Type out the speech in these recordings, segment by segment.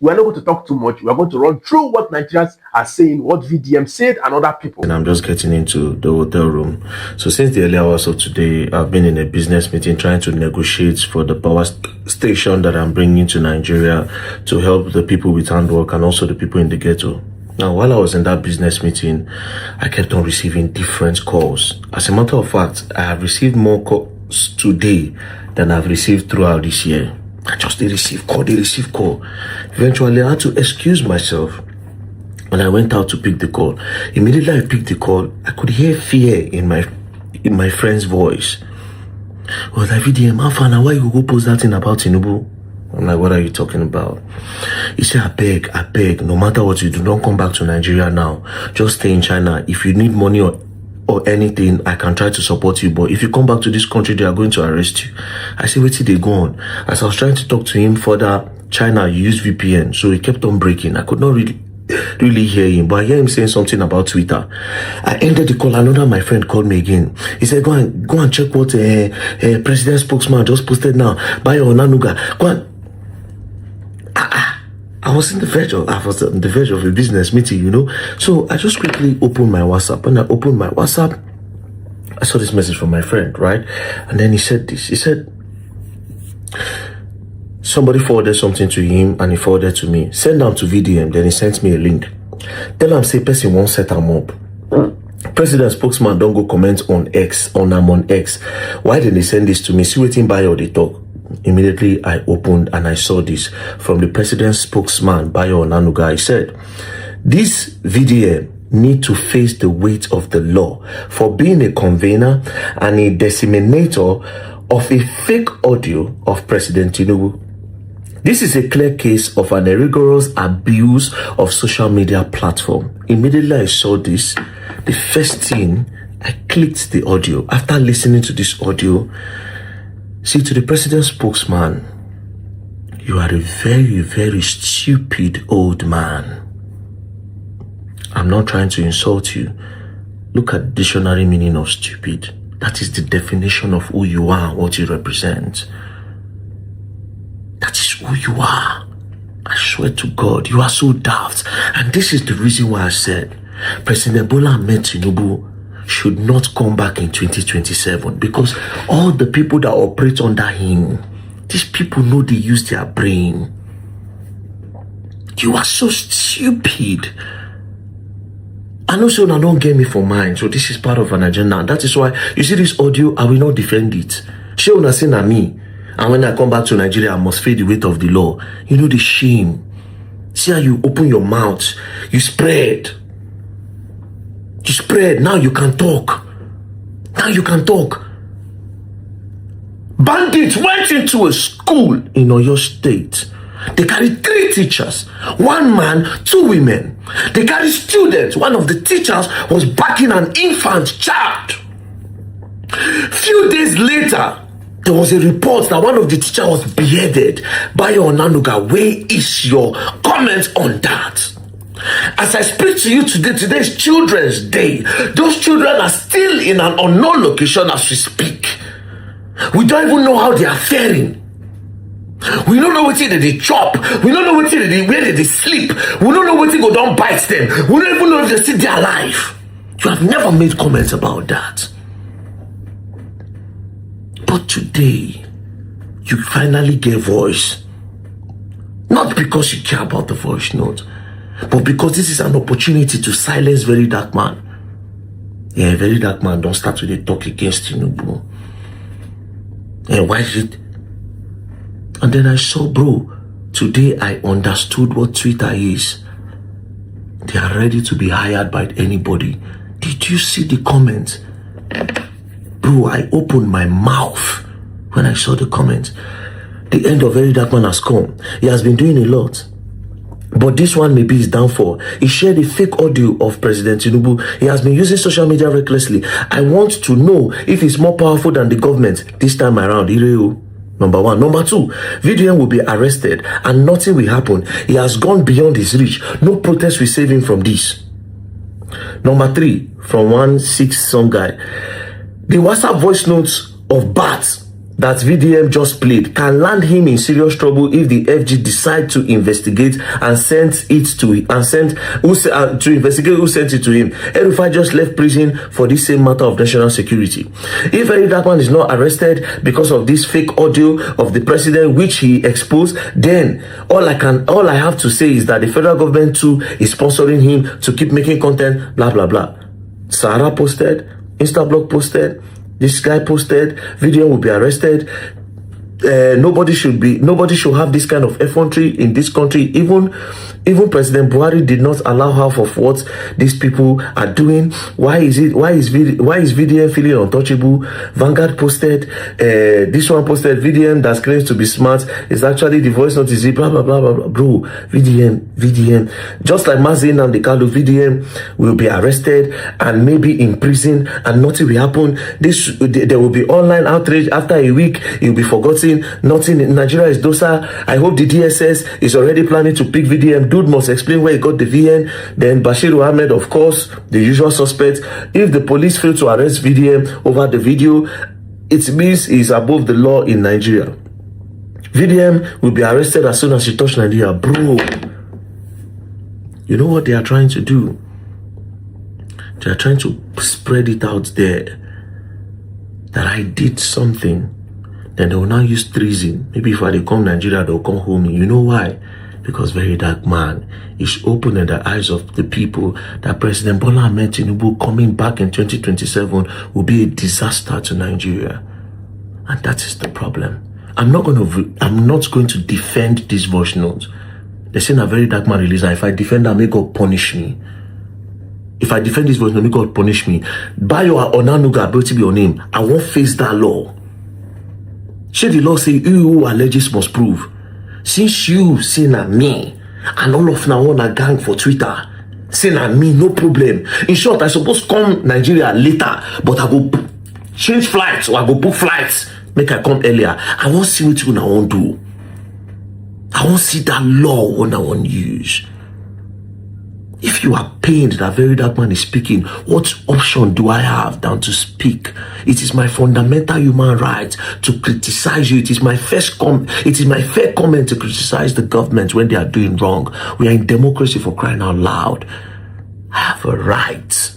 We're not going to talk too much. We're going to run through what Nigerians are saying, what VDM said, and other people. And I'm just getting into the hotel room. So since the early hours of today, I've been in a business meeting trying to negotiate for the power station that I'm bringing to Nigeria to help the people with handwork and also the people in the ghetto. Now, while I was in that business meeting, I kept on receiving different calls. As a matter of fact, I have received more calls today than I've received throughout this year. I just they receive call. Eventually, I had to excuse myself. When I went out to pick the call, immediately I picked the call, I could hear fear in my friend's voice. Well, like, VDM, how far now? Why you go post that thing about Tinubu? I'm like, what are you talking about? He said, I beg, no matter what you do, don't come back to Nigeria now. Just stay in China. If you need money or anything, I can try to support you. But if you come back to this country, they are going to arrest you. I said, wait till they go on. As I was trying to talk to him further, China used VPN, so he kept on breaking. I could not really hear him, but I hear him saying something about Twitter. I ended the call. Another my friend called me again. He said, go and check what president spokesman just posted now. Buy your Nanuga. Go on. I was on the verge of a business meeting, you know. So I just quickly opened my WhatsApp. When I opened my WhatsApp, I saw this message from my friend, right? And then he said this. He said, somebody forwarded something to him and he forwarded to me. Send them to VDM. Then he sent me a link. Tell him, say, person won't set them up. President spokesman don't go comment on X, on X. Why did they send this to me? See waiting by or they talk. Immediately I opened and I saw this from the president's spokesman, Bayo Onanuga. He said, this VDM need to face the weight of the law for being a convener and a disseminator of a fake audio of President Tinubu. This is a clear case of an rigorous abuse of social media platform. Immediately I saw this, the first thing, I clicked the audio. After listening to this audio, see, to the president's spokesman, you are a very, very stupid old man. I'm not trying to insult you. Look at the dictionary meaning of stupid. That is the definition of who you are and what you represent. That is who you are. I swear to God, you are so daft. And this is the reason why I said President Bola Ahmed Tinubu should not come back in 2027, because all the people that operate under him, these people know they use their brain. You are so stupid. I know so now don't get me for mine, so this is part of an agenda. That is why you see this audio, I will not defend it. She will not say na me. And when I come back to Nigeria, I must feel the weight of the law. You know the shame. See how you open your mouth, you spread. You spread. Now you can talk. Now you can talk. Bandits went into a school in Oyo State. They carried 3 teachers, 1 man, 2 women. They carried students. One of the teachers was backing an infant child. Few days later, there was a report that one of the teachers was beheaded by your Onanuga. Where is your comment on that? As I speak to you today, today is Children's Day. Those children are still in an unknown location as we speak. We don't even know how they are faring. We don't know what they chop. We don't know where they sleep. We don't know what go down bites them. We don't even know if they're still there alive. You have never made comments about that. But today, you finally gave voice. Not because you care about the voice note, but because this is an opportunity to silence VeryDarkMan. Yeah, VeryDarkMan don't start with a talk against Tinubu. And why is it? And then I saw, bro, today I understood what Twitter is. They are ready to be hired by anybody. Did you see the comments? Bro, I opened my mouth when I saw the comments. The end of VeryDarkMan has come. He has been doing a lot. But this one may be his downfall. He shared a fake audio of President Tinubu. He has been using social media recklessly. I want to know if he's more powerful than the government this time around. Number 1. Number 2, VDM will be arrested and nothing will happen. He has gone beyond his reach. No protest will save him from this. Number 3, from 1 6 some guy. The WhatsApp voice notes of Bats that VDM just played can land him in serious trouble if the FG decide to investigate and send it to investigate who sent it to him. El-Rufai just left prison for this same matter of national security. If VeryDarkMan is not arrested because of this fake audio of the president which he exposed, then all I have to say is that the federal government too is sponsoring him to keep making content, blah blah blah. Sarah posted, Instablog posted, this guy posted, VDM will be arrested. Nobody should have this kind of effrontery in this country. Even President Buhari did not allow half of what these people are doing. Why is VDM feeling untouchable? Vanguard posted, this one posted, VDM that claims to be smart is actually the voice note is blah blah blah blah blah. Bro, VDM, just like Mazin and the Kalu, VDM will be arrested and maybe in prison and nothing will happen. There will be online outrage after a week. It will be forgotten. Nothing in Nigeria is dosa. I hope the DSS is already planning to pick VDM. Dude must explain where he got the VN. Then Bashir Ahmed, of course, the usual suspect. If the police fail to arrest VDM over the video, it means he's above the law in Nigeria. VDM will be arrested as soon as he touches Nigeria. Bro, you know what they are trying to do? They are trying to spread it out there that I did something. Then they will now use treason. Maybe if they come Nigeria, they'll come home. You know why? Because VeryDarkMan is opening the eyes of the people that President Bona Tinubu coming back in 2027 will be a disaster to Nigeria. And that is the problem. I'm not going to defend this voice note. They say a VeryDarkMan release, and if I defend that, may God punish me. If I defend this voice note, may God punish me. By your Onanuga, be your name. I won't face that law. Should the law say you who alleges must prove? Since you say na me and all of now on a gang for Twitter, say na me, no problem. In short, I suppose come Nigeria later, but I go change flights or I go book flights. Make I come earlier. I won't see what you now want to do. I won't see that law when I want use. If you are pained that VeryDarkMan is speaking, what option do I have than to speak? It is my fundamental human right to criticize you. It is my fair comment to criticize the government when they are doing wrong. We are in democracy, for crying out loud. I have a right.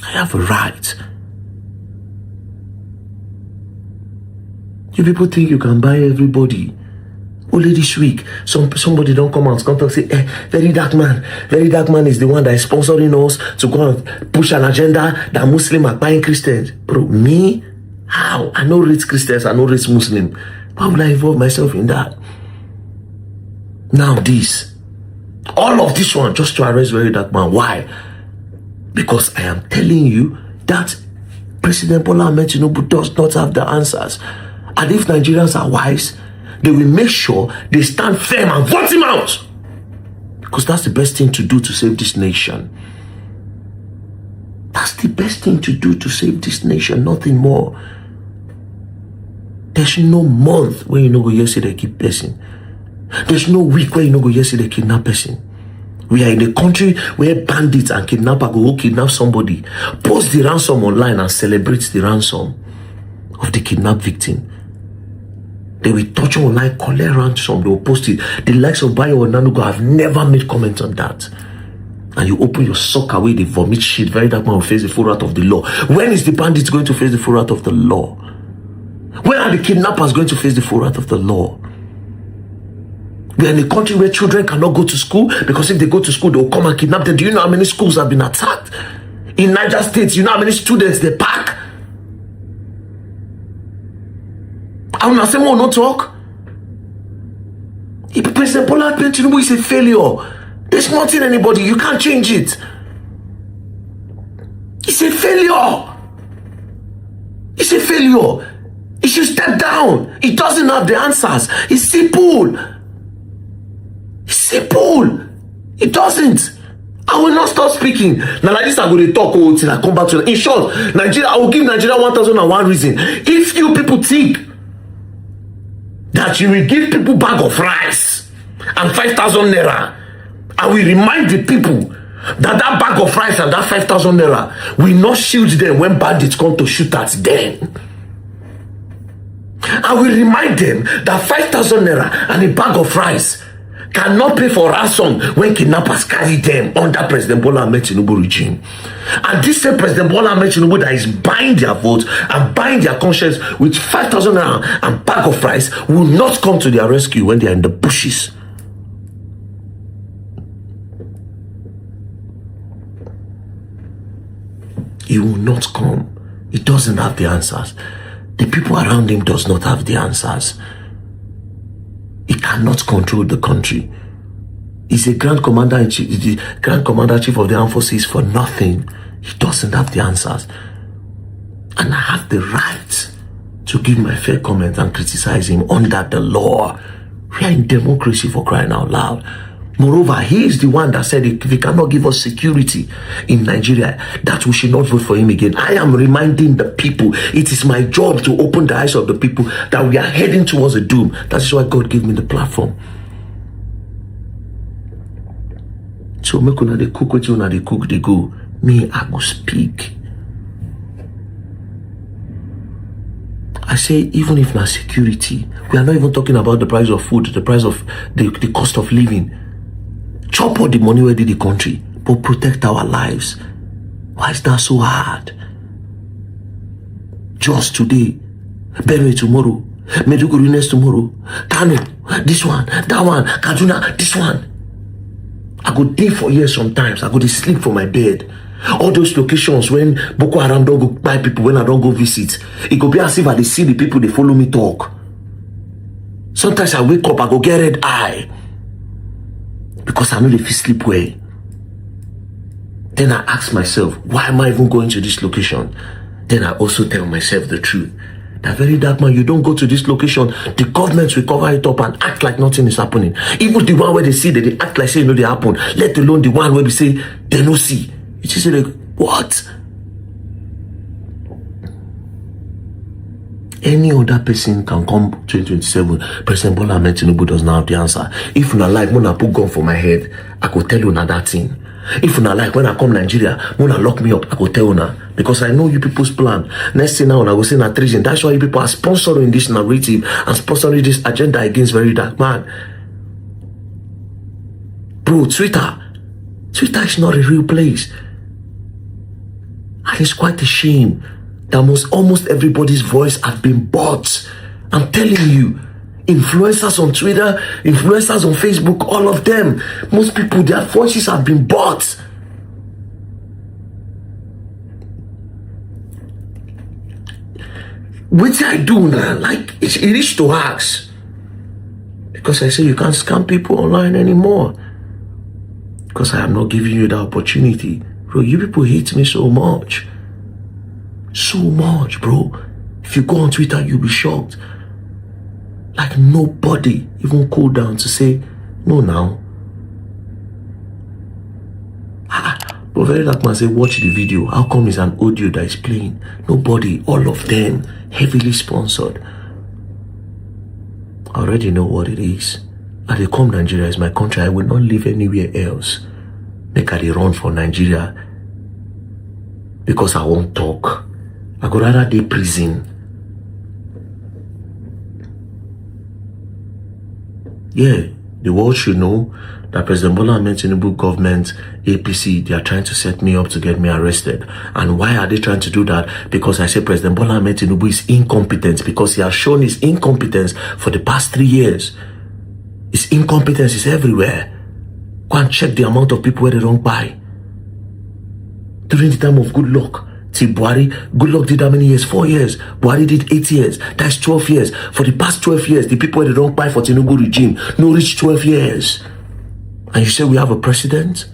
I have a right. You people think you can buy everybody. Only this week, somebody don't come out and say, VeryDarkMan is the one that is sponsoring us to go and push an agenda that Muslims are buying Christians. Bro, me? How? I know rich Christians, I know rich Muslims. Why would I involve myself in that? Now this. All of this one just to arrest VeryDarkMan. Why? Because I am telling you that President Bola Ahmed Tinubu does not have the answers. And if Nigerians are wise, they will make sure they stand firm and vote him out. Because that's the best thing to do to save this nation. That's the best thing to do to save this nation, nothing more. There's no month where you no go yesterday keep person. There's no week where you no go yesterday kidnap person. We are in a country where bandits and kidnappers go kidnap somebody, post the ransom online and celebrate the ransom of the kidnapped victim. They will touch online, collect ransom, they will post it. The likes of Bayo or Nanugo have never made comments on that. And you open your sock away, they vomit shit. VeryDarkMan will face the full wrath of the law. When is the bandit going to face the full wrath of the law? When are the kidnappers going to face the full wrath of the law? We are in a country where children cannot go to school because if they go to school, they will come and kidnap them. Do you know how many schools have been attacked? In Niger State, you know how many students they pack? I will not say more, no talk. If President Bola Ahmed Tinubu is a failure, there's nothing anybody, you can't change it. It's a failure. It's a failure. He should step down. He doesn't have the answers. It's simple. It's simple. It doesn't. I will not stop speaking. Now like this, I'm going to talk till I come back to it. In short, Nigeria, I will give Nigeria 1001 reason. If you people think that you will give people bag of rice and 5,000 naira, and we remind the people That bag of rice and that 5,000 naira will not shield them when bandits come to shoot at them. I will remind them that 5,000 naira and a bag of rice cannot pay for ransom when kidnappers carry them under President Bona Tinubu regime. And this same President Bona Tinubu that is buying their votes and buying their conscience with 5,000 naira and bag of rice will not come to their rescue when they are in the bushes. He will not come. He doesn't have the answers. The people around him does not have the answers. He cannot control the country. He's a Grand Commander-in-Chief, the Grand Commander-Chief of the Armed Forces for nothing. He doesn't have the answers. And I have the right to give my fair comment and criticize him under the law. We are in democracy, for crying out loud. Moreover, he is the one that said if he cannot give us security in Nigeria, that we should not vote for him again. I am reminding the people, it is my job to open the eyes of the people that we are heading towards a doom. That is why God gave me the platform. So make una dey cook with una dey cook dey go. Me, I go speak. I say, even if not security, we are not even talking about the price of food, the price of the cost of living. Chop all the money where did the country, but protect our lives. Why is that so hard? Just today, Benue tomorrow, Meduguri next tomorrow, Kano, this one, that one, Kaduna, this one. I go day for years sometimes. I go to sleep for my bed. All those locations when Boko Haram don't go buy people, when I don't go visit, it go be as if I see the people, they follow me talk. Sometimes I wake up, I go get red eye. Because I know if you sleep well. Then I ask myself, why am I even going to this location? Then I also tell myself the truth. That very dark man, you don't go to this location, the government will cover it up and act like nothing is happening. Even the one where they see that they act like say they happen, let alone the one where we say they no see. You just say like, what? Any other person can come 2027. President Bona Tinubu does not have the answer. If you not like, when I put gun for my head, I could tell you that thing. If you not like, when I come Nigeria, when I lock me up, I could tell you because I know you people's plan. Next thing now, I will say that treason. That's why you people are sponsoring this narrative and sponsoring this agenda against VeryDarkMan. Bro, Twitter is not a real place. And it's quite a shame that almost everybody's voice has been bought. I'm telling you, influencers on Twitter, influencers on Facebook, all of them, most people, their voices have been bought. What I do now, like, it is to ask. Because I say you can't scam people online anymore. Because I am not giving you the opportunity. Bro, you people hate me so much. So much, bro. If you go on Twitter, you'll be shocked. Like nobody even cool down to say, no now. But VeryDarkMan say, watch the video. How come it's an audio that is playing? Nobody, all of them, heavily sponsored. I already know what it is. I dey come Nigeria is my country. I will not live anywhere else. Make I dey run for Nigeria because I won't talk. I go rather dey prison. Yeah, the world should know that President Bona Tinubu government, APC, they are trying to set me up to get me arrested. And why are they trying to do that? Because I say President Bona Tinubu is incompetent, because he has shown his incompetence for the past 3 years. His incompetence is everywhere. Go and check the amount of people where they don't buy. During the time of good luck, see Buhari, good luck did how many years? 4 years. Buhari did 8 years. That's 12 years. For the past 12 years, the people where they don't buy for Tinubu regime no reach 12 years. And you say we have a president?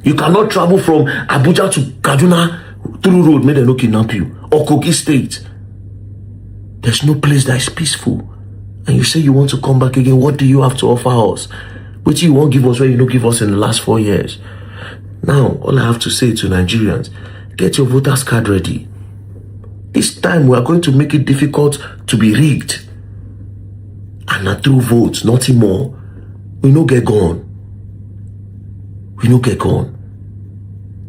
You cannot travel from Abuja to Kaduna through road, may they no kidnap you. Or Kogi State. There's no place that is peaceful. And you say you want to come back again. What do you have to offer us? What do you won't give us where you don't give us in the last 4 years? Now, all I have to say to Nigerians, get your voters card ready. This time we are going to make it difficult to be rigged. And not through votes, nothing more. We no get gone. We no get gone.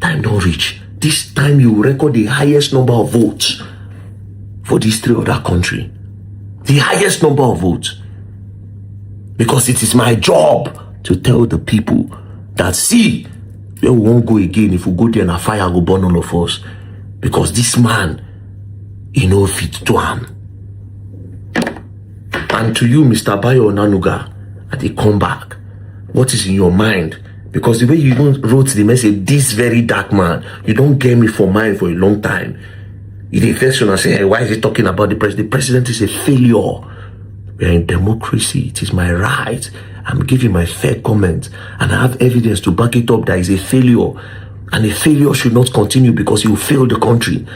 Time don't reach. This time you record the highest number of votes for these three other countries. The highest number of votes. Because it is my job to tell the people that, see, where we won't go again. If we go there and a fire go burn all of us. Because this man, he no fit to him. And to you, Mr. Bayo Nanuga, at the comeback, what is in your mind? Because the way you even wrote the message, this very dark man, you don't get me for mine for a long time. You the first one say, hey, why is he talking about the president? The president is a failure. We are in democracy. It is my right. I'm giving my fair comment, and I have evidence to back it up that is a failure. And a failure should not continue because you failed the country.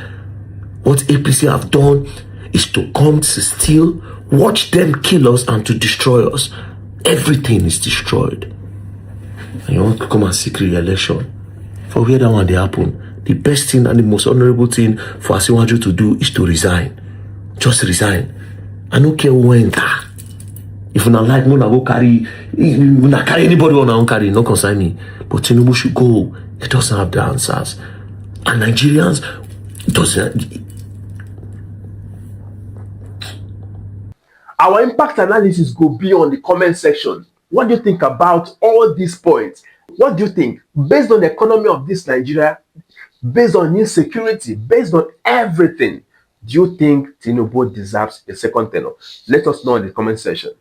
What APC have done is to come to steal, watch them kill us, and to destroy us. Everything is destroyed. And you want to come and seek re-election. For where that one they happen, the best thing and the most honorable thing for Asiwaju to do is to resign. Just resign. I don't care who enter. If you not like, no, go carry. You not carry anybody on our carry, no concern me. But Tinubu should go. He doesn't have the answers. And Nigerians doesn't. Our impact analysis go be on the comment section. What do you think about all these points? What do you think? Based on the economy of this Nigeria, based on insecurity, based on everything, do you think Tinubu deserves a second tenure? Let us know in the comment section.